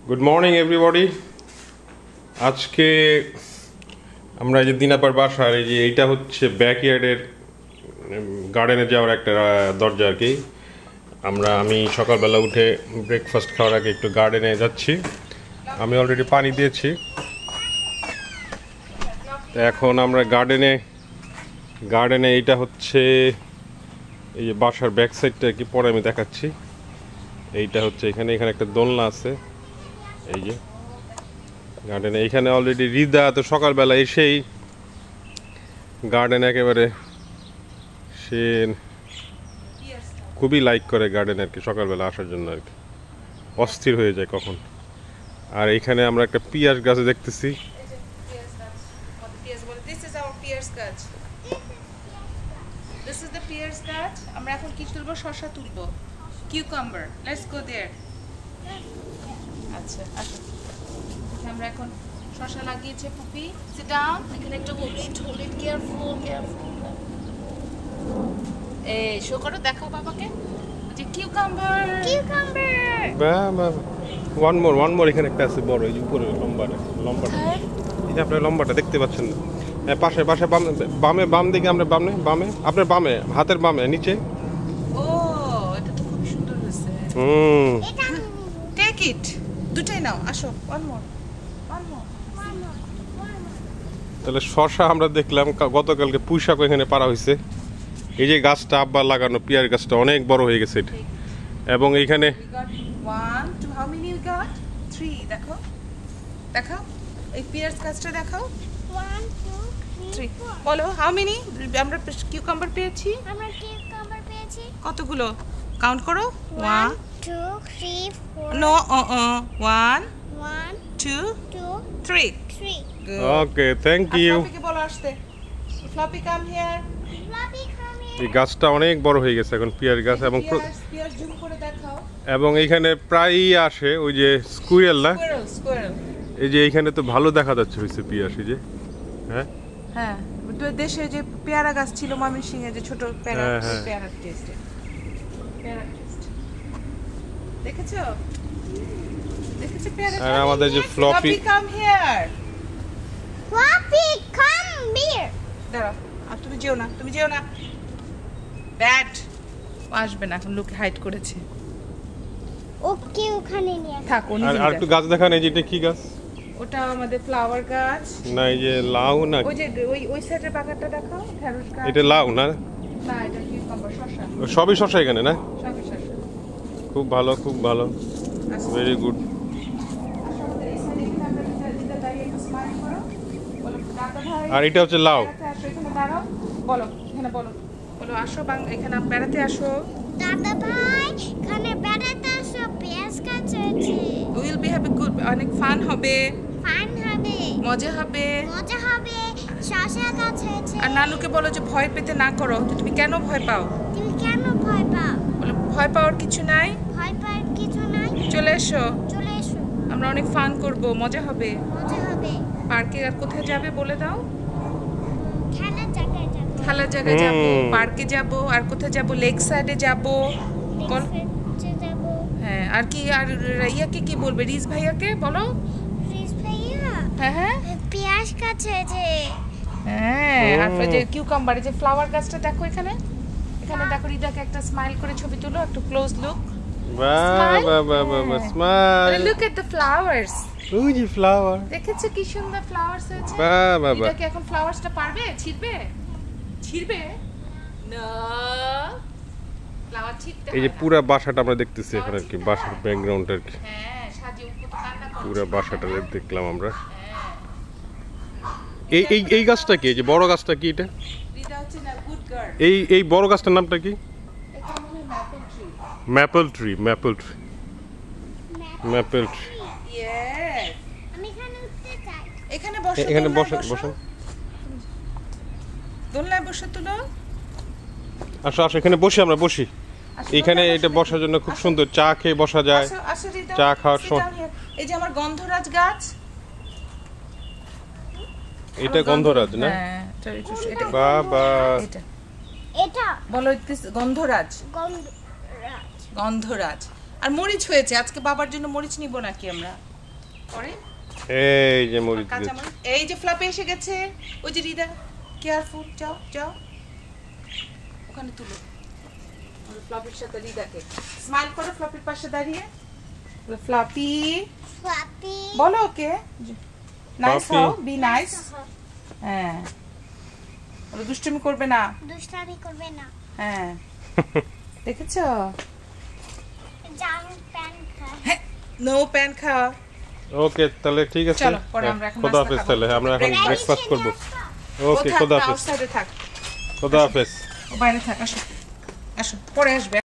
Good morning everybody. আজকে আমরা যে দিনাপার বাসার এই যে এইটা হচ্ছে ব্যাকইয়ার্ডের গার্ডেনে যাওয়ার একটা দরজা আর কি। আমি সকালবেলা উঠে ব্রেকফাস্ট খাওয়ার আগে একটু গার্ডেনে যাচ্ছি। আমি অলরেডি পানি দিয়েছি। এখন আমরা গার্ডেনে এইটা হচ্ছে এই যে বাসার ব্যাক সাইডটা কি পরে আমি দেখাচ্ছি। এইটা হচ্ছে এখানে একটা দোলনা আছে। এই যে গার্ডেনে এইখানে অলরেডি রিদা তো সকালবেলা এসেই গার্ডেন একেবারে সে খুবই লাইক করে গার্ডেন আর কি, সকালবেলা আসার জন্য আর কি অস্থির হয়ে যায় কখন। আর এইখানে আমরা একটা পিয়াজ গাছ দেখতেছি। আমরা এখন কি তুলবো? শসা তুলবো, কিউকাম্বার। Let's go there. আচ্ছা আসো, আমরা এখন শসা লাগিয়েছে পুপি। Sit down. এখানে একটা হোল্ড কেয়ারফুল। এই শো করো, দেখাও বাবাকে যে কিউকাম্বার। ওয়ান মোর এখানে একটা আছে বড়, এই উপরে লম্বাটা। এই যে আপনার লম্বাটা দেখতে পাচ্ছেন না? পাশে বাম দিকে, আমরা বামে আপনার বামে, হাতের বামে নিচে। ও এটা তো খুব সুন্দর হয়েছে। টেক ইট, দুটাই নাও। আসো, ওয়ান মোর। তাহলে শসা আমরা দেখলাম গতকালকে পুঁইশাক এখানে পারা হয়েছে। এই যে গাছটা আব্বার লাগানো পিয়ার গাছটা অনেক বড় হয়ে গেছে এটা। এবং এইখানে 1 2 হাউ মেনি উই গট? 3। দেখাও এই পিয়ার গাছটা দেখাও। 1 2 3 বলো হাউ মেনি আমরা কিউকাম্বার পেয়েছি? আমরা কিউকাম্বার পেয়েছি কতগুলো কাউন্ট করো। 1 2 3 4 নো 1 1 2 2 3 3 ওকে, থ্যাংক ইউ। ফ্লপিকে বলো আসতে। Floppy come here. Floppy come here. এই গাছটা অনেক বড় হয়ে গেছে এখন পিয়ার গাছ। এবং পিয়ার জুম করে দেখাও। এবং এইখানে প্রায়ই আসে ওই যে স্কুইরেল না, স্কোয়ারেল। এই যে এইখানে তো ভালো দেখা যাচ্ছে হয়েছে পিয়াস। এই যে হ্যাঁ দেশে যে পেয়ারা গাছ ছিল ময়মনসিংহে, যে ছোট পেয়ারা টেস্ট দেখেছো পেয়ারা। আর আমাদের যে Floppy come here. Floppy come here. দাঁড়াও, আর তুমি যেও না ব্যাড। আসবে না এখন, লোক হাইড করেছে। ওকে ওখানে নিয়ে থাক। আর একটু গাছ দেখান। এই যে এটা কি গাছ? ওটা আমাদের ফ্লাওয়ার গাছ। না এই যে লাউ না, ওই যে ওই সাইডের বাগানটা দেখাও, ঢেঁড়স গাছ। এটা লাউ না? না এটা কিউকাম্বার, শসা। সবই শসা এখানে না? সবই শসা। খুব ভালো ভেরি গুড। আর এটা হচ্ছে লাউ। বলো আসো এখানে বেড়াতে আসো। দাদা ভাই এখানে বেড়াতে আসো, পেঁয়াজ গাছ আছে। উইল বি হ্যাভ গুড, অনেক ফান হবে, মজা হবে। শসা গাছ আছে। আর নানুকে বলো যে ভয় পেতে না করো। তুমি কেন ভয় পাও? তুমি কেন ভয় পাও? বলো ভয় পাওয়ার কিছু নাই, ভয় পাওয়ার কিছু নাই। চলে এসো, আমরা অনেক ফান করব, মজা হবে। পার্কে আর কোথায় যাবে বলে দাও? খেলার জায়গায় যাব, পার্কে যাব, আর কোথায় যাব? লেক সাইডে যাব। হ্যাঁ, আর কি? আর ইয়াকে কি বলবে? রিজ ভাইয়াকে বলো। হ্যাঁ পেঁয়াজ গাছ আছে। হ্যাঁ, আর যে কিউকাম্বারে যে ফ্লাওয়ার গাছটা দেখো এখানে দেখো। রিদাকে একটা স্মাইল করে ছবি তুলো, একটু close look. Smile. Look at the flowers. ওই যে ফ্লাওয়ার দেখেছো কি সুন্দর ফ্লাওয়ার্স হয়েছে? রিদাকে এখন ফ্লাওয়ার্সটা পারবে ছিড়বে না। ফ্লাওয়ার ছিড়তে এই যে পুরো বাসাটা আমরা দেখতেছি এখন আর কি, বাসার ব্যাকগ্রাউন্ড আর কি। হ্যাঁ, সাজিয়ে কত কান্না করে পুরো বাসাটা দেখলাম আমরা। এই গাছটা কি? এই যে বড় গাছটা কি? এটা রিদা হচ্ছে না গুড গার্ল। এই বড় গাছটার নামটা কি? এটা হলো ম্যাপল ট্রি। ইয়েস। আমি এখানে উঠতে চাই। এখানে বসো, এখানে বসেন। দোলনায় বসে তুলো। আসো এখানে আমরা বসি। এখানে এটা বসার জন্য খুব সুন্দর, চা খেয়ে বসা যায়। আসো রিদা, চা খাওয়ার সময়। এই যে আমার গন্ধরাজ গাছ। এটা গন্ধরাজ না? হ্যাঁ, এটা বাবা। এটা বলো গন্ধরাজ। আর মরিচ হয়েছে আজকে, বাবার জন্য মরিচ নিব নাকি আমরা? পরে এই যে মরিচ কাঁচা দিয়েছে। মরিচ। এই যে ফ্লাপে এসে গেছে। ওই যে রিদা, কেয়ারফুল, যাও যাও ওখানে তুলো। ফ্লাপির সাথে রিদাকে স্মাইল করো, ফ্লাপির পাশে দাঁড়িয়ে। ফ্লাপি ফ্লাপি বলো ওকে নাইস Fluffy. হও, বি নাইস। হ্যাঁ ওরা দুষ্টুমি করবে না। দুষ্টামি করবে না। হ্যাঁ দেখেছো? জাম প্যান খায়। হ্যাঁ নো প্যান খাওয়া। ওকে তাহলে ঠিক আছে। চলো, পরে আমরা এখন খোদা নাস্তা হাফেজ। খাবো। তাহলে আমরা এখন Breakfast. ব্রেকফাস্ট করব। ও ওকে থাক, খোদা হাফেজ। আউটসাইডে থাক, খোদা হাফেজ। ও বাইরে থাক। আসো আসো, পরে আসবে।